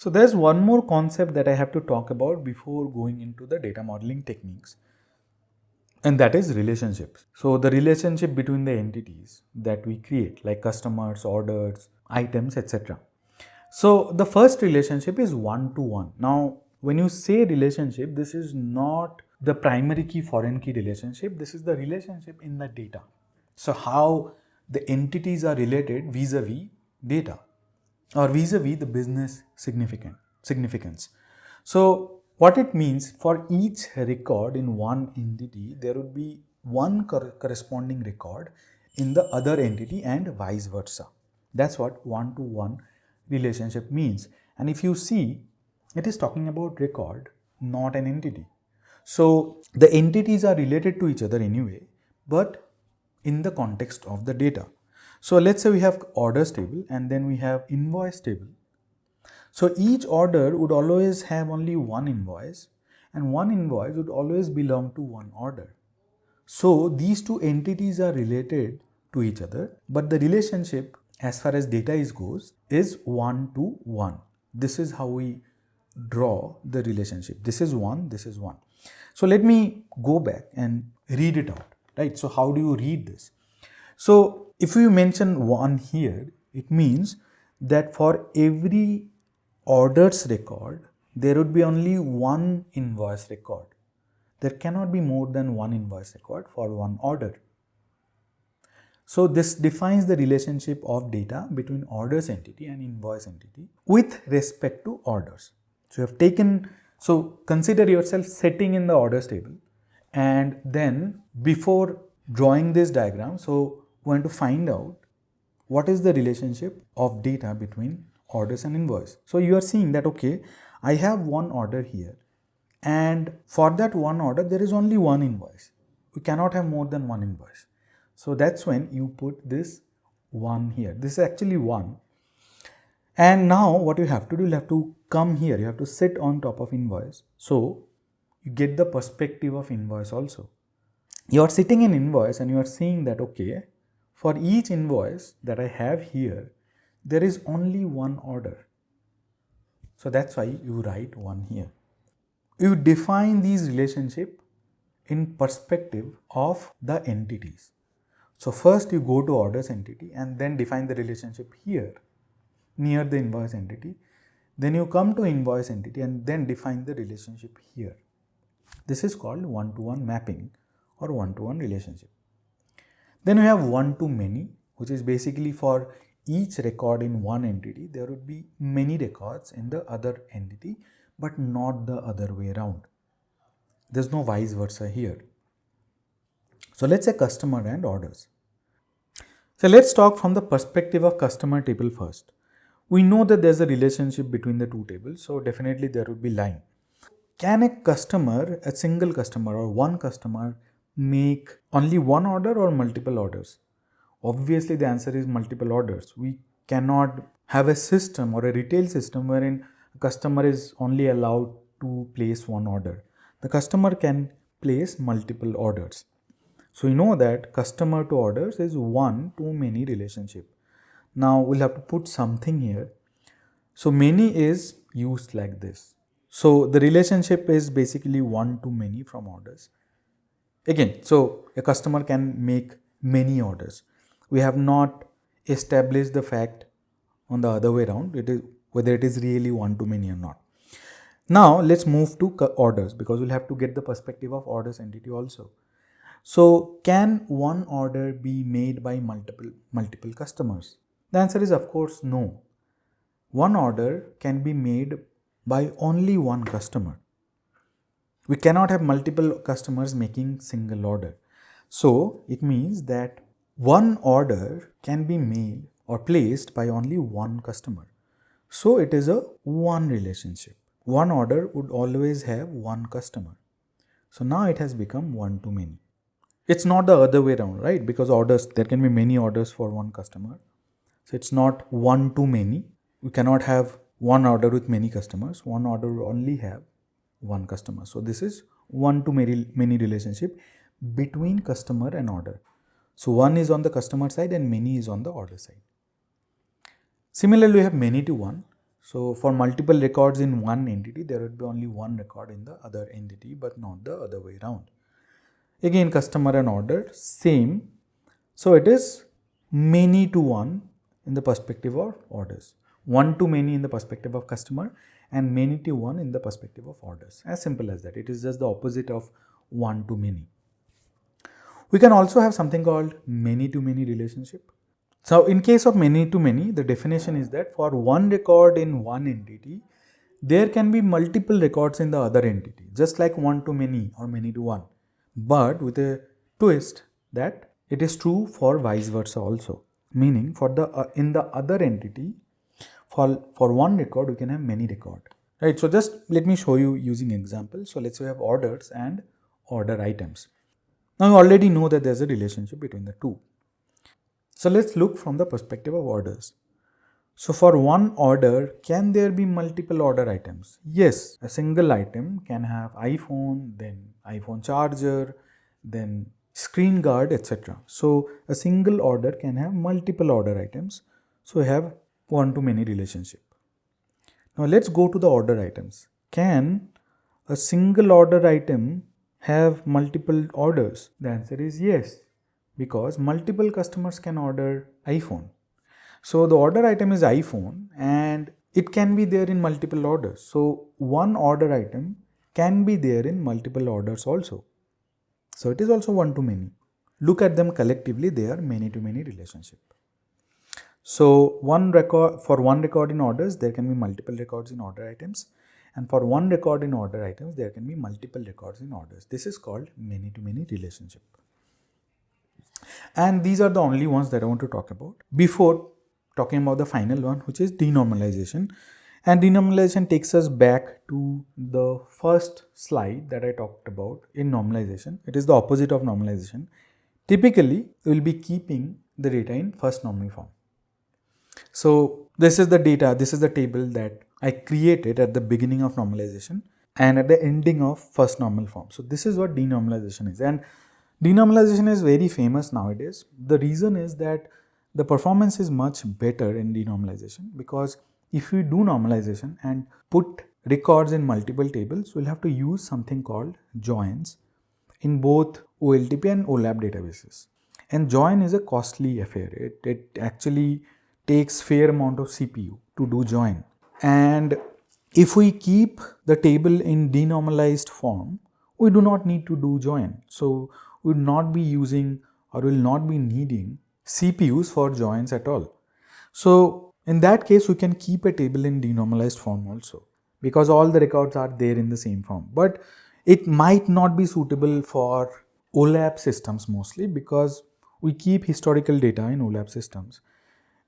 So there's one more concept that I have to talk about before going into the data modeling techniques, and that is relationships. So the relationship between the entities that we create, like customers, orders, items, etc. So the first relationship is one-to-one. Now, when you say relationship, this is not the primary key foreign key relationship. This is the relationship in the data. So how the entities are related vis-a-vis data, or vis-a-vis the business significance. So what it means, for each record in one entity, there would be one corresponding record in the other entity and vice versa. That's what one-to-one relationship means. And if you see, it is talking about record, not an entity. So the entities are related to each other anyway, but in the context of the data. So let's say we have orders table and then we have invoice table. So each order would always have only one invoice, and one invoice would always belong to one order. So these two entities are related to each other, but the relationship as far as data goes is one to one. This is how we draw the relationship. This is one, this is one. So let me go back and read it out, right? So how do you read this? So if you mention one here, it means that for every orders record, there would be only one invoice record. There cannot be more than one invoice record for one order. So this defines the relationship of data between orders entity and invoice entity with respect to orders. So you have taken, so consider yourself sitting in the orders table, and then before drawing this diagram, so we want to find out what is the relationship of data between orders and invoice. So you are seeing that, okay, I have one order here, and for that one order there is only one invoice. We cannot have more than one invoice. So that's when you put this one here. This is actually one. And now what you have to do, you have to come here, you have to sit on top of invoice. So you get the perspective of invoice also. You are sitting in invoice and you are seeing that, okay, for each invoice that I have here, there is only one order. So that's why you write one here. You define these relationships in perspective of the entities. So first you go to orders entity and then define the relationship here near the invoice entity. Then you come to invoice entity and then define the relationship here. This is called one-to-one mapping or one-to-one relationship. Then we have one-to-many, which is basically for each record in one entity, there would be many records in the other entity, but not the other way around. There's no vice versa here. So let's say customer and orders. So let's talk from the perspective of customer table first. We know that there's a relationship between the two tables, so definitely there would be line. Can a customer, a single customer or one customer, make only one order or multiple orders? Obviously the answer is multiple orders. We cannot have a system or a retail system wherein a customer is only allowed to place one order. The customer can place multiple orders. So you know that customer to orders is one-to-many relationship. Now we'll have to put something here. So many is used like this. So the relationship is basically one-to-many from orders. Again, so a customer can make many orders. We have not established the fact on the other way around, whether it is really one-to-many or not. Now let's move to orders, because we'll have to get the perspective of orders entity also. So can one order be made by multiple customers? The answer is of course no. One order can be made by only one customer. We cannot have multiple customers making single order. So it means that one order can be made or placed by only one customer. So it is a one relationship. One order would always have one customer. So now it has become one-to-many. It's not the other way around, right? Because orders, there can be many orders for one customer. So it's not one-to-many. We cannot have one order with many customers. One order will only have one customer. So this is one-to-many relationship between customer and order. So one is on the customer side and many is on the order side. Similarly, we have many to one. So for multiple records in one entity, there would be only one record in the other entity, but not the other way around. Again, customer and order, same. So it is many to one in the perspective of orders, one to many in the perspective of customer, and many to one in the perspective of orders. As simple as that. It is just the opposite of one to many. We can also have something called many to many relationship. So in case of many to many, the definition is that for one record in one entity, there can be multiple records in the other entity, just like one to many or many to one, but with a twist that it is true for vice versa also. Meaning for the in the other entity, for one record, we can have many record. Right. So just let me show you using example. So let's say we have orders and order items. Now you already know that there's a relationship between the two. So let's look from the perspective of orders. So for one order, can there be multiple order items? Yes, a single item can have iPhone, then iPhone charger, then screen guard, etc. So a single order can have multiple order items. So we have one to many relationship. Now let's go to the order items. Can a single order item have multiple orders? The answer is yes, because multiple customers can order iPhone. So the order item is iPhone and it can be there in multiple orders. So one order item can be there in multiple orders also. So it is also one to many. Look at them collectively, they are many to many relationship. So for one record in orders, there can be multiple records in order items. And for one record in order items, there can be multiple records in orders. This is called many to many relationship. And these are the only ones that I want to talk about before talking about the final one, which is denormalization. And denormalization takes us back to the first slide that I talked about in normalization. It is the opposite of normalization. Typically, we will be keeping the data in first normal form. So this is the data, this is the table that I created at the beginning of normalization and at the ending of first normal form. So this is what denormalization is. And denormalization is very famous nowadays. The reason is that the performance is much better in denormalization, because if we do normalization and put records in multiple tables, we'll have to use something called joins in both OLTP and OLAP databases. And join is a costly affair. It actually takes fair amount of CPU to do join. And if we keep the table in denormalized form, we do not need to do join. So we will not be using or will not be needing CPUs for joins at all. So in that case, we can keep a table in denormalized form also, because all the records are there in the same form. But it might not be suitable for OLAP systems mostly, because we keep historical data in OLAP systems.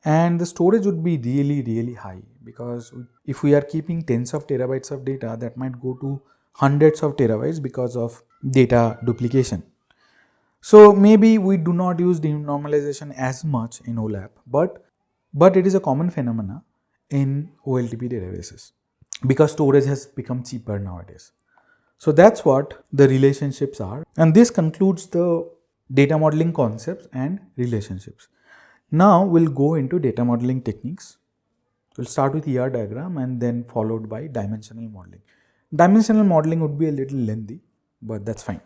And the storage would be really high, because if we are keeping tens of terabytes of data, that might go to hundreds of terabytes because of data duplication. So maybe we do not use denormalization as much in OLAP, but it is a common phenomena in OLTP databases, because storage has become cheaper nowadays. So that's what the relationships are. And this concludes the data modeling concepts and relationships. Now we'll go into data modeling techniques. We'll start with ER diagram and then followed by dimensional modeling. Dimensional modeling would be a little lengthy, but that's fine.